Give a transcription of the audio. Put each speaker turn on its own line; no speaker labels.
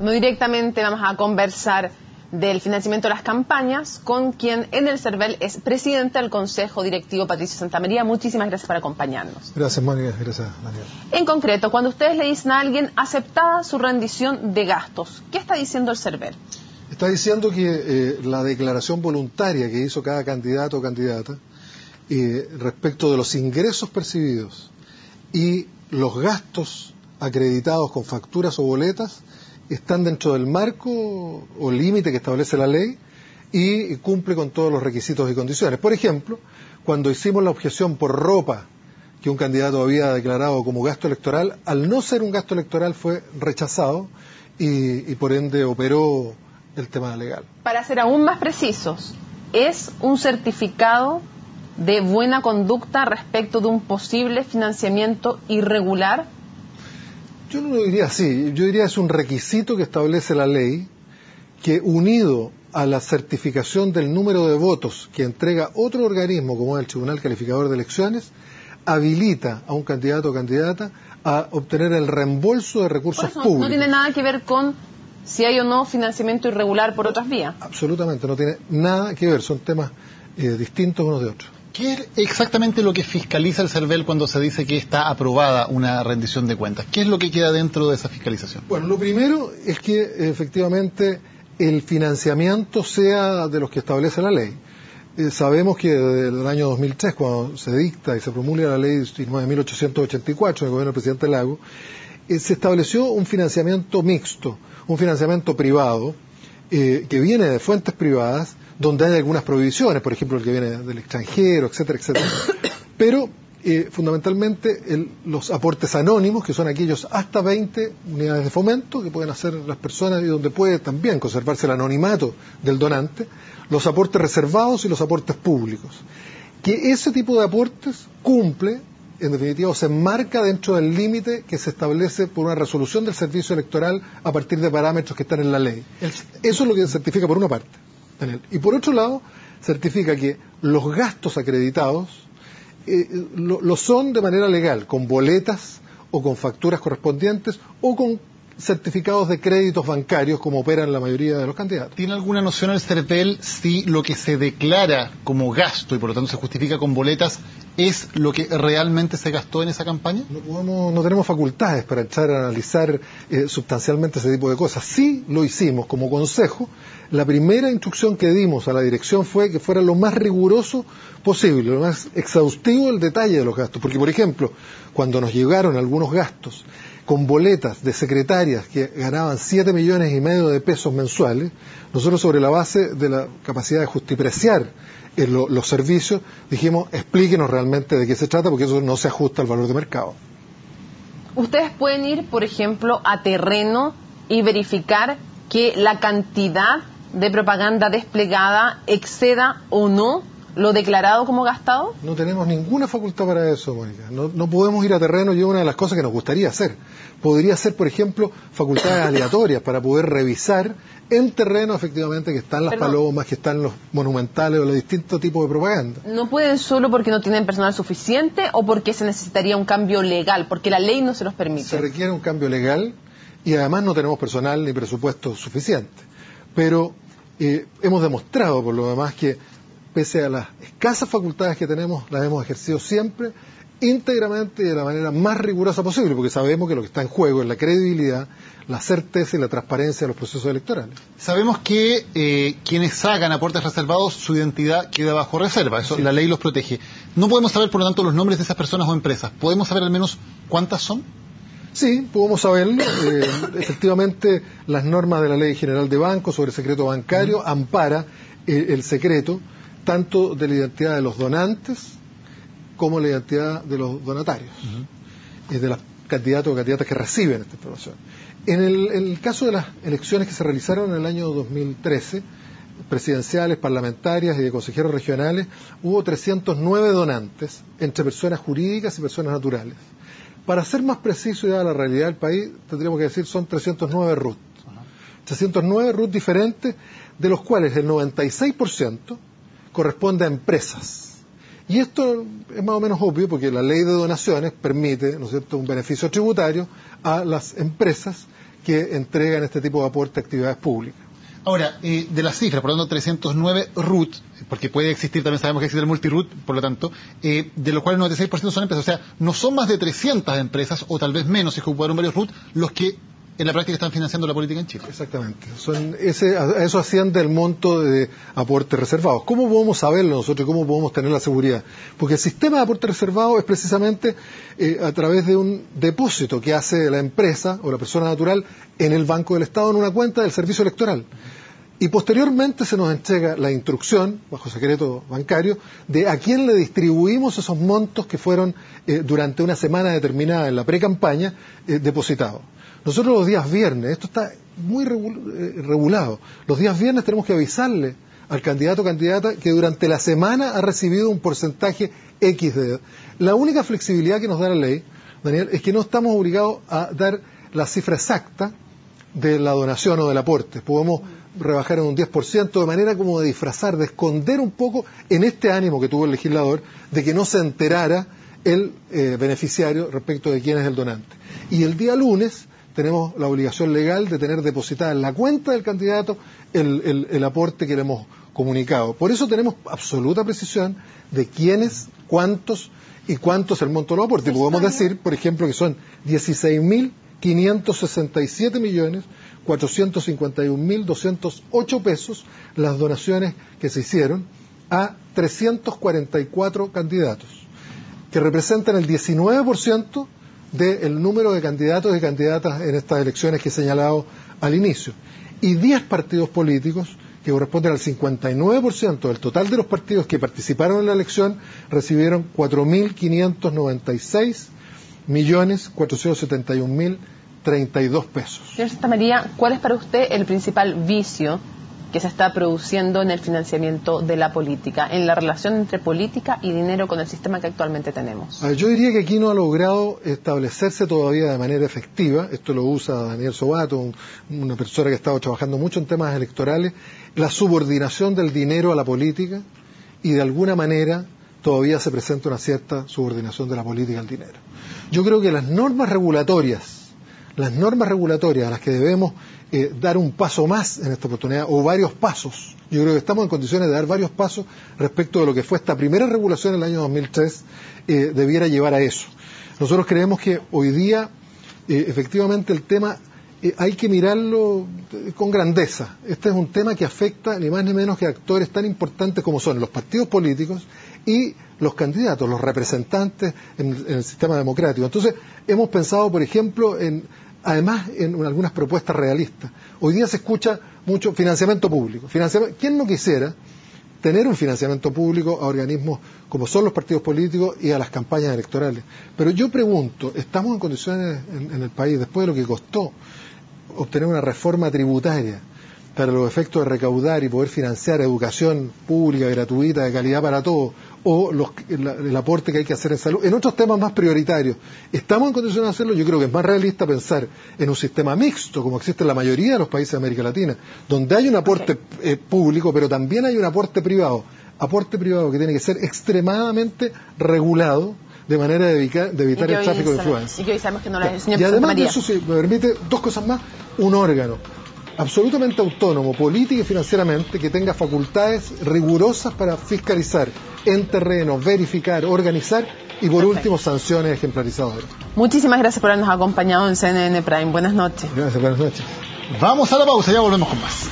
No directamente vamos a conversar del financiamiento de las campañas con quien en el CERVEL es presidente del Consejo Directivo, Patricio Santamaría. Muchísimas gracias por acompañarnos.
Gracias, Mónica. Gracias, Daniel.
En concreto, cuando ustedes le dicen a alguien aceptada su rendición de gastos, ¿qué está diciendo el CERVEL?
Está diciendo que la declaración voluntaria que hizo cada candidato o candidata respecto de los ingresos percibidos y los gastos acreditados con facturas o boletas están dentro del marco o límite que establece la ley y cumple con todos los requisitos y condiciones. Por ejemplo, cuando hicimos la objeción por ropa que un candidato había declarado como gasto electoral, al no ser un gasto electoral fue rechazado y por ende operó el tema legal.
Para ser aún más precisos, ¿es un certificado de buena conducta respecto de un posible financiamiento irregular?
Yo no lo diría así, yo diría es un requisito que establece la ley que, unido a la certificación del número de votos que entrega otro organismo como es el Tribunal Calificador de Elecciones, habilita a un candidato o candidata a obtener el reembolso de recursos públicos.
No tiene nada que ver con si hay o no financiamiento irregular por otras vías.
Absolutamente, no tiene nada que ver, son temas distintos unos de otros.
¿Qué es exactamente lo que fiscaliza el CERVEL cuando se dice que está aprobada una rendición de cuentas? ¿Qué es lo que queda dentro de esa fiscalización?
Bueno, lo primero es que efectivamente el financiamiento sea de los que establece la ley. Sabemos que desde el año 2003, cuando se dicta y se promulga la ley 19.884 del gobierno del presidente Lago, se estableció un financiamiento mixto, un financiamiento privado, que viene de fuentes privadas, donde hay algunas prohibiciones, por ejemplo, el que viene del extranjero, etcétera, etcétera. Pero, fundamentalmente, los aportes anónimos, que son aquellos hasta 20 unidades de fomento que pueden hacer las personas y donde puede también conservarse el anonimato del donante, los aportes reservados y los aportes públicos. Que ese tipo de aportes cumple, en definitiva, se enmarca dentro del límite que se establece por una resolución del servicio electoral a partir de parámetros que están en la ley. Eso es lo que certifica por una parte, Daniel. Y por otro lado, certifica que los gastos acreditados lo son de manera legal, con boletas o con facturas correspondientes o con certificados de créditos bancarios, como operan la mayoría de los candidatos.
¿Tiene alguna noción el CERVEL si lo que se declara como gasto y por lo tanto se justifica con boletas es lo que realmente se gastó en esa campaña?
No tenemos facultades para echar a analizar sustancialmente ese tipo de cosas. Sí lo hicimos como consejo. La primera instrucción que dimos a la dirección fue que fuera lo más riguroso posible, lo más exhaustivo el detalle de los gastos. Porque, por ejemplo, cuando nos llegaron algunos gastos con boletas de secretarias que ganaban 7,5 millones de pesos mensuales, nosotros, sobre la base de la capacidad de justipreciar los servicios, dijimos, explíquenos realmente de qué se trata, porque eso no se ajusta al valor de mercado.
Ustedes pueden ir, por ejemplo, a terreno y verificar que la cantidad de propaganda desplegada exceda o no lo declarado como gastado.
No tenemos ninguna facultad para eso, Mónica. No podemos ir a terreno, y es una de las cosas que nos gustaría hacer. Podría ser, por ejemplo, facultades aleatorias para poder revisar en terreno efectivamente que están las palomas, que están los monumentales o los distintos tipos de propaganda.
¿No pueden solo porque no tienen personal suficiente o porque se necesitaría un cambio legal? Porque la ley no se los permite.
Se requiere un cambio legal y además no tenemos personal ni presupuesto suficiente. Pero hemos demostrado por lo demás que pese a las escasas facultades que tenemos, las hemos ejercido siempre íntegramente y de la manera más rigurosa posible, porque sabemos que lo que está en juego es la credibilidad, la certeza y la transparencia de los procesos electorales.
Sabemos que quienes hagan aportes reservados, su identidad queda bajo reserva, eso sí. La ley los protege. No podemos saber, por lo tanto, los nombres de esas personas o empresas. ¿Podemos saber al menos cuántas son?
Sí, podemos saberlo. Efectivamente, las normas de la Ley General de Bancos sobre secreto bancario ampara el secreto tanto de la identidad de los donantes como la identidad de los donatarios, de los candidatos o candidatas que reciben esta información. En el caso de las elecciones que se realizaron en el año 2013, presidenciales, parlamentarias y de consejeros regionales, hubo 309 donantes entre personas jurídicas y personas naturales. Para ser más preciso y dada la realidad del país, tendríamos que decir son 309 RUT. 309 RUT diferentes, de los cuales el 96% corresponde a empresas. Y esto es más o menos obvio porque la ley de donaciones permite, ¿no es cierto?, un beneficio tributario a las empresas que entregan este tipo de aporte a actividades públicas.
Ahora, de las cifras, por lo tanto 309 RUT, porque puede existir, también sabemos que existe el multi-RUT, por lo tanto, de los cuales 96% son empresas, o sea, no son más de 300 empresas, o tal vez menos, si ocuparon varios RUT, los que en la práctica están financiando la política en Chile.
Exactamente. A eso asciende el monto de aportes reservados. ¿Cómo podemos saberlo nosotros? ¿Cómo podemos tener la seguridad? Porque el sistema de aporte reservado es precisamente a través de un depósito que hace la empresa o la persona natural en el Banco del Estado en una cuenta del servicio electoral. Y posteriormente se nos entrega la instrucción, bajo secreto bancario, de a quién le distribuimos esos montos que fueron durante una semana determinada en la pre-campaña depositados. Nosotros los días viernes, esto está muy regulado, los días viernes tenemos que avisarle al candidato o candidata que durante la semana ha recibido un porcentaje X de... La única flexibilidad que nos da la ley, Daniel, es que no estamos obligados a dar la cifra exacta de la donación o del aporte. Podemos rebajar en un 10% de manera como de disfrazar, de esconder un poco en este ánimo que tuvo el legislador de que no se enterara el beneficiario respecto de quién es el donante. Y el día lunes tenemos la obligación legal de tener depositada en la cuenta del candidato el aporte que le hemos comunicado. Por eso tenemos absoluta precisión de quiénes, cuántos y cuánto es el monto de los aportes. Podemos decir, por ejemplo, que son 16.567.451.208 pesos las donaciones que se hicieron a 344 candidatos, que representan el 19% del número de candidatos y candidatas en estas elecciones que he señalado al inicio. Y 10 partidos políticos, que corresponden al 59% del total de los partidos que participaron en la elección, recibieron 4.596.471.032 pesos.
Señor Santamaría, ¿cuál es para usted el principal vicio que se está produciendo en el financiamiento de la política, en la relación entre política y dinero con el sistema que actualmente tenemos?
Yo diría que aquí no ha logrado establecerse todavía de manera efectiva, esto lo usa Daniel Sobato, una persona que ha estado trabajando mucho en temas electorales, la subordinación del dinero a la política, y de alguna manera todavía se presenta una cierta subordinación de la política al dinero. Yo creo que las normas regulatorias a las que debemos dar un paso más en esta oportunidad, o varios pasos. Yo creo que estamos en condiciones de dar varios pasos respecto de lo que fue esta primera regulación en el año 2003, debiera llevar a eso. Nosotros creemos que hoy día, efectivamente, el tema hay que mirarlo con grandeza. Este es un tema que afecta ni más ni menos que a actores tan importantes como son los partidos políticos y los candidatos, los representantes en el sistema democrático. Entonces, hemos pensado, por ejemplo, además en algunas propuestas realistas. Hoy día se escucha mucho financiamiento público. ¿Quién no quisiera tener un financiamiento público a organismos como son los partidos políticos y a las campañas electorales? Pero yo pregunto, ¿estamos en condiciones en el país, después de lo que costó obtener una reforma tributaria para los efectos de recaudar y poder financiar educación pública, gratuita, de calidad para todos, o el aporte que hay que hacer en salud, en otros temas más prioritarios? ¿Estamos en condiciones de hacerlo? Yo creo que es más realista pensar en un sistema mixto, como existe en la mayoría de los países de América Latina, donde hay un aporte público, pero también hay un aporte privado que tiene que ser extremadamente regulado, de manera de evitar el tráfico de influencia.
Y que hoy sabemos que no lo es, señor
Y además
Santamaría.
de eso, si me permite, dos cosas más: un órgano absolutamente autónomo, política y financieramente, que tenga facultades rigurosas para fiscalizar en terreno, verificar, organizar y, por último, sanciones ejemplarizadoras.
Muchísimas gracias por habernos acompañado en CNN Prime. Buenas noches.
Gracias, buenas noches.
Vamos a la pausa, ya volvemos con más.